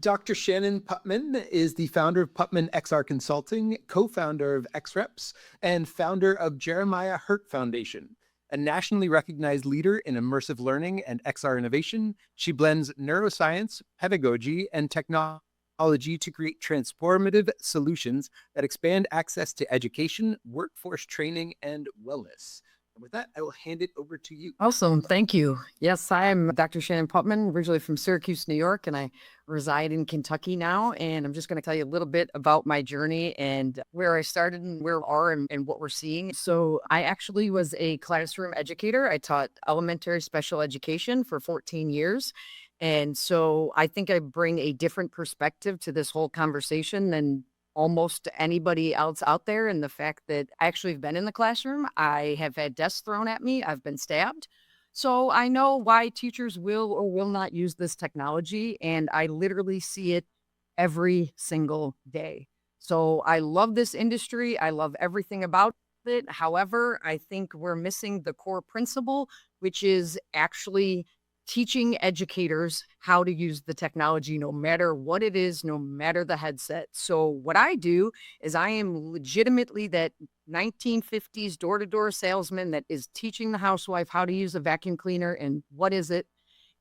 Dr. Shannon Putman is the founder of Putman XR Consulting, co-founder of XReps, and founder of Jeremiah Hurt Foundation. A nationally recognized leader in immersive learning and XR innovation, she blends neuroscience, pedagogy, and technology to create transformative solutions that expand access to education, workforce training, and wellness. And with that, I will hand it over to you. Awesome. Thank you. Yes, I'm Dr. Shannon Putman, originally from Syracuse, New York, and I reside in Kentucky now. And I'm just going to tell you a little bit about my journey and where I started and where we are and what we're seeing. So I actually was a classroom educator. I taught elementary special education for 14 years. And so I think I bring a different perspective to this whole conversation than almost anybody else out there. And the fact that I actually have been in the classroom, I have had desks thrown at me, I've been stabbed. So I know why teachers will or will not use this technology. And I literally see it every single day. So I love this industry. I love everything about it. However, I think we're missing the core principle, which is actually teaching educators how to use the technology, no matter what it is, no matter the headset. So what I do is I am legitimately that 1950s door-to-door salesman that is teaching the housewife how to use a vacuum cleaner and what is it.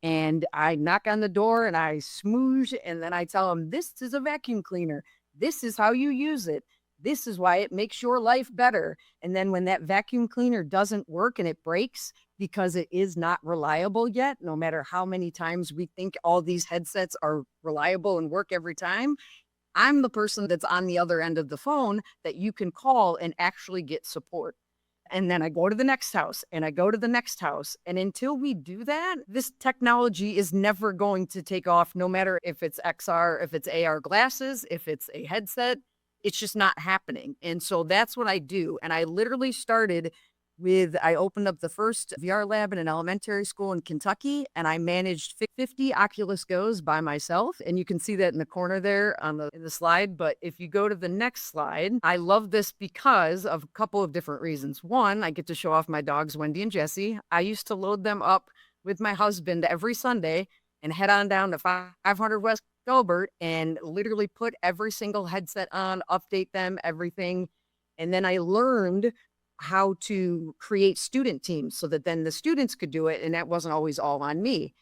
And I knock on the door and I smoosh and then I tell them, this is a vacuum cleaner. This is how you use it. This is why it makes your life better. And then when that vacuum cleaner doesn't work and it breaks, because it is not reliable yet, no matter how many times we think all these headsets are reliable and work every time, I'm the person that's on the other end of the phone that you can call and actually get support. And then I go to the next house and I go to the next house. And until we do that, this technology is never going to take off, no matter if it's XR, if it's AR glasses, if it's a headset, it's just not happening. And so that's what I do. And I literally started I opened up the first VR lab in an elementary school in Kentucky, and I managed 50 Oculus Go's by myself. And you can see that in the corner there in the slide. But if you go to the next slide, I love this because of a couple of different reasons. One, I get to show off my dogs, Wendy and Jesse. I used to load them up with my husband every Sunday and head on down to 500 West Gilbert and literally put every single headset on, update them, everything. And then I learned how to create student teams so that then the students could do it. And that wasn't always all on me.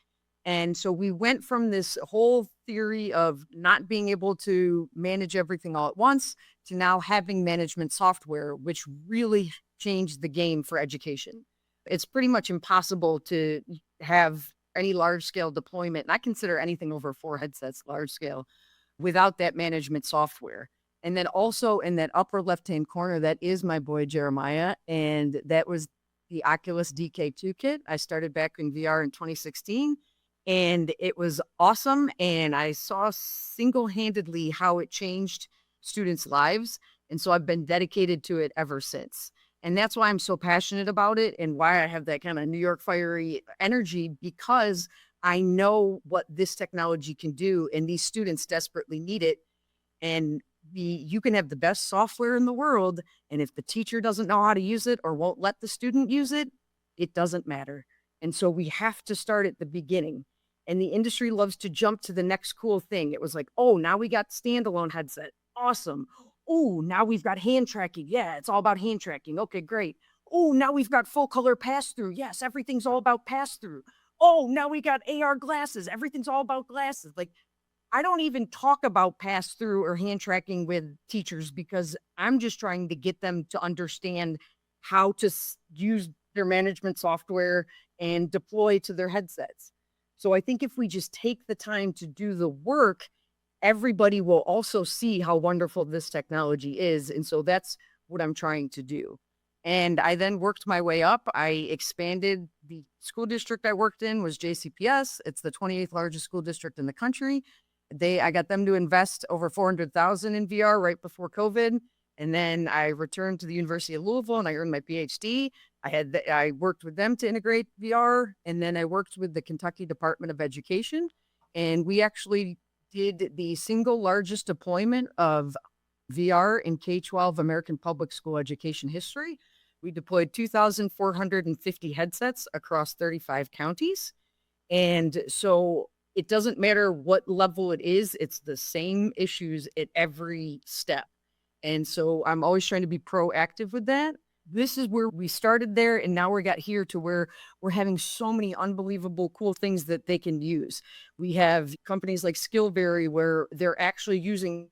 And so we went from this whole theory of not being able to manage everything all at once to now having management software, which really changed the game for education. It's pretty much impossible to have any large scale deployment. And I consider anything over 4 headsets large scale without that management software. And then also in that upper left-hand corner, that is my boy, Jeremiah. And that was the Oculus DK2 kit. I started back in VR in 2016 and it was awesome. And I saw single-handedly how it changed students' lives. And so I've been dedicated to it ever since. And that's why I'm so passionate about it and why I have that kind of New York fiery energy, because I know what this technology can do and these students desperately need it. And you can have the best software in the world, and if the teacher doesn't know how to use it or won't let the student use it, it doesn't matter. And so we have to start at the beginning. And the industry loves to jump to the next cool thing. It was like, oh, now we got standalone headset. Awesome. Oh, now we've got hand tracking. Yeah, it's all about hand tracking. Okay, great. Oh, now we've got full color pass through. Yes, everything's all about pass through. Oh, now we got AR glasses. Everything's all about glasses. Like, I don't even talk about pass through or hand tracking with teachers because I'm just trying to get them to understand how to use their management software and deploy to their headsets. So I think if we just take the time to do the work, everybody will also see how wonderful this technology is. And so that's what I'm trying to do. And I then worked my way up. I expanded. The school district I worked in was JCPS. It's the 28th largest school district in the country. I got them to invest over $400,000 in VR right before COVID. And then I returned to the University of Louisville and I earned my PhD. I worked with them to integrate VR. And then I worked with the Kentucky Department of Education. And we actually did the single largest deployment of VR in K-12 American public school education history. We deployed 2,450 headsets across 35 counties. And so it doesn't matter what level it is, it's the same issues at every step. And so I'm always trying to be proactive with that. This is where we started there, and now we got here to where we're having so many unbelievable cool things that they can use. We have companies like Skillberry where they're actually using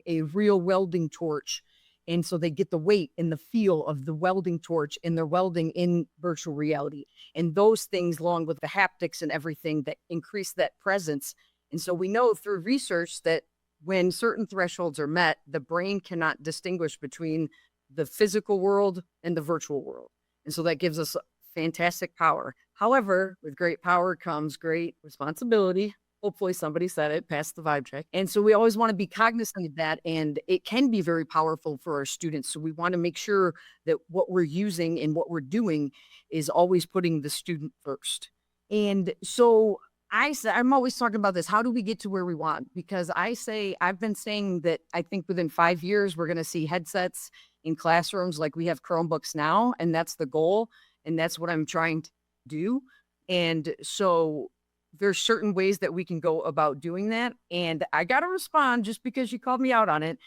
a real welding torch. And so they get the weight and the feel of the welding torch and they're welding in virtual reality. And those things, along with the haptics and everything that increase that presence. And so we know through research that when certain thresholds are met, the brain cannot distinguish between the physical world and the virtual world. And so that gives us fantastic power. However, with great power comes great responsibility. Hopefully somebody said it, passed the vibe check. And so we always want to be cognizant of that. And it can be very powerful for our students. So we want to make sure that what we're using and what we're doing is always putting the student first. And so I'm always talking about this. How do we get to where we want? Because I've been saying that I think within 5 years, we're going to see headsets in classrooms like we have Chromebooks now. And that's the goal. And that's what I'm trying to do. And so there's certain ways that we can go about doing that. And I got to respond just because you called me out on it.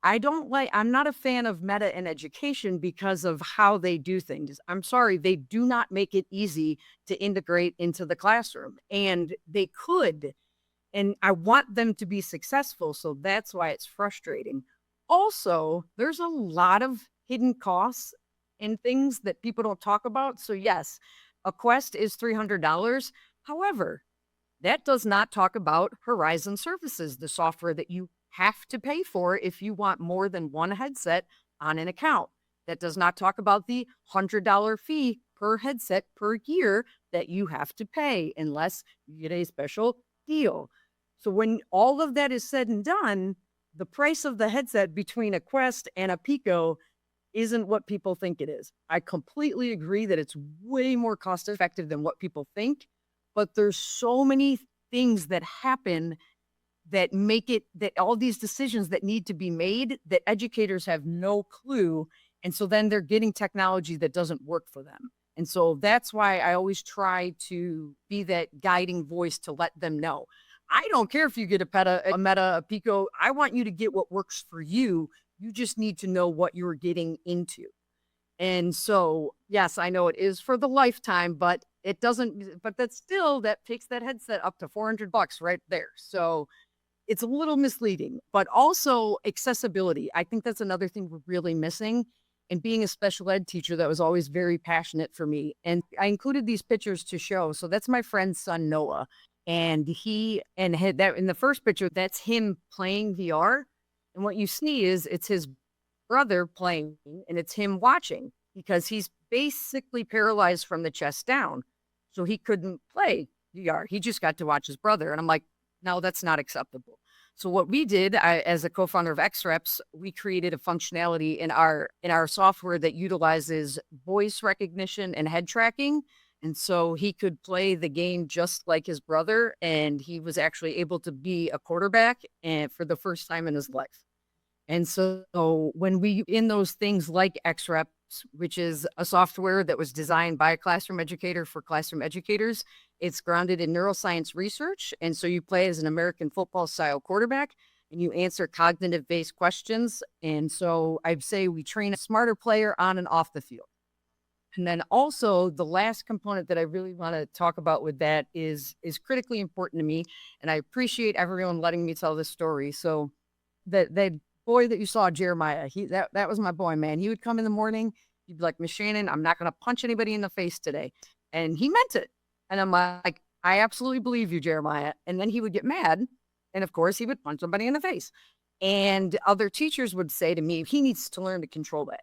I'm not a fan of meta in education because of how they do things. I'm sorry, they do not make it easy to integrate into the classroom. And they could, and I want them to be successful. So that's why it's frustrating. Also, there's a lot of hidden costs and things that people don't talk about. So yes, a Quest is $300. However, that does not talk about Horizon Services, the software that you have to pay for if you want more than one headset on an account. That does not talk about the $100 fee per headset per year that you have to pay unless you get a special deal. So when all of that is said and done, the price of the headset between a Quest and a Pico isn't what people think it is. I completely agree that it's way more cost effective than what people think, but there's so many things that happen that make it that all these decisions that need to be made that educators have no clue. And so then they're getting technology that doesn't work for them. And so that's why I always try to be that guiding voice to let them know. I don't care if you get a Meta, a Pico. I want you to get what works for you. You just need to know what you're getting into. And so, yes, I know it is for the lifetime, but it doesn't, but that takes that headset up to $400 right there. So it's a little misleading, but also accessibility. I think that's another thing we're really missing. And being a special ed teacher, that was always very passionate for me. And I included these pictures to show. So that's my friend's son, Noah. And that in the first picture, that's him playing VR. And what you see is it's his brother playing and it's him watching because he's basically paralyzed from the chest down. So he couldn't play VR. He just got to watch his brother. And I'm like, no, that's not acceptable. So what we did, as a co-founder of XReps, we created a functionality in our software that utilizes voice recognition and head tracking. And so he could play the game just like his brother, and he was actually able to be a quarterback and for the first time in his life. And so when we in those things like XReps, which is a software that was designed by a classroom educator for classroom educators, it's grounded in neuroscience research. And so you play as an American football style quarterback and you answer cognitive based questions. And so I'd say we train a smarter player on and off the field. And then also the last component that I really want to talk about with that is critically important to me. And I appreciate everyone letting me tell this story. So that boy that you saw, Jeremiah, that was my boy, man. He would come in the morning. He'd be like, Miss Shannon, I'm not going to punch anybody in the face today. And he meant it. And I'm like, I absolutely believe you, Jeremiah. And then he would get mad. And of course, he would punch somebody in the face. And other teachers would say to me, he needs to learn to control that.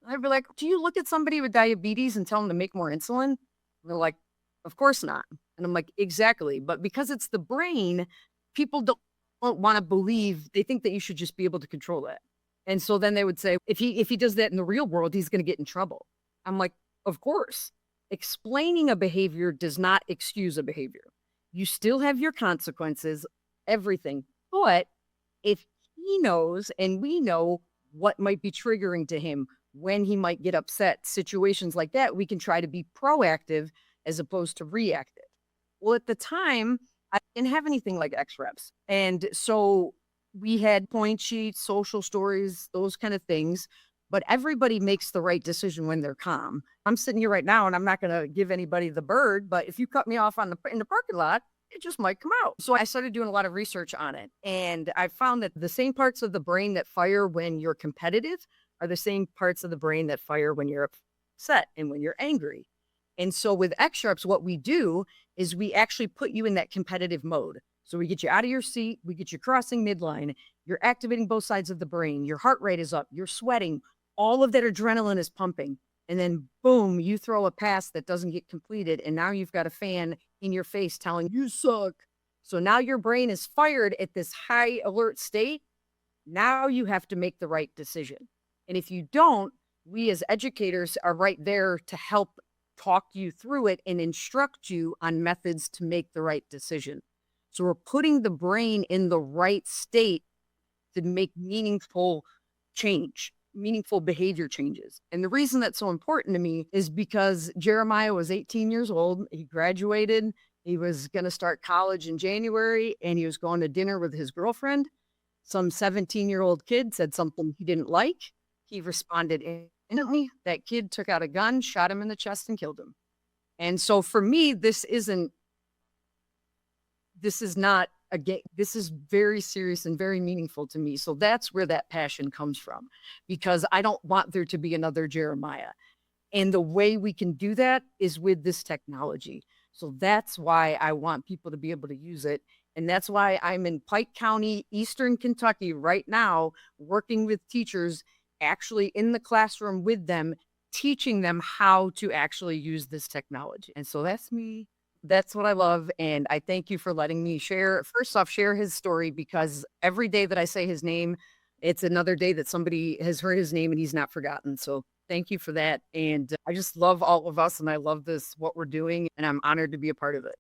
I'd be like, do you look at somebody with diabetes and tell them to make more insulin? And they're like, of course not. And I'm like, exactly. But because it's the brain, people don't want to believe, they think that you should just be able to control that. And so then they would say, if he does that in the real world, he's going to get in trouble. I'm like, of course. Explaining a behavior does not excuse a behavior. You still have your consequences, everything. But if he knows and we know what might be triggering to him, when he might get upset, situations like that, we can try to be proactive as opposed to reactive. Well, at the time, I didn't have anything like X-Reps. And so we had point sheets, social stories, those kind of things. But everybody makes the right decision when they're calm. I'm sitting here right now and I'm not going to give anybody the bird, but if you cut me off in the parking lot, it just might come out. So I started doing a lot of research on it. And I found that the same parts of the brain that fire when you're competitive are the same parts of the brain that fire when you're upset and when you're angry. And so with X-Sharps, what we do is we actually put you in that competitive mode. So we get you out of your seat, we get you crossing midline, you're activating both sides of the brain, your heart rate is up, you're sweating, all of that adrenaline is pumping. And then boom, you throw a pass that doesn't get completed. And now you've got a fan in your face telling you suck. So now your brain is fired at this high alert state. Now you have to make the right decision. And if you don't, we as educators are right there to help talk you through it and instruct you on methods to make the right decision. So we're putting the brain in the right state to make meaningful change, meaningful behavior changes. And the reason that's so important to me is because Jeremiah was 18 years old. He graduated. He was going to start college in January and he was going to dinner with his girlfriend. Some 17-year-old kid said something he didn't like. He responded instantly. That kid took out a gun, shot him in the chest and killed him. And so for me, this is not a game. This is very serious and very meaningful to me. So that's where that passion comes from, because I don't want there to be another Jeremiah. And the way we can do that is with this technology. So that's why I want people to be able to use it. And that's why I'm in Pike County, Eastern Kentucky right now, working with teachers actually in the classroom with them, teaching them how to actually use this technology. And so that's me. That's what I love. And I thank you for letting me share. First off, share his story, because every day that I say his name, it's another day that somebody has heard his name and he's not forgotten. So thank you for that. And I just love all of us and I love this, what we're doing. And I'm honored to be a part of it.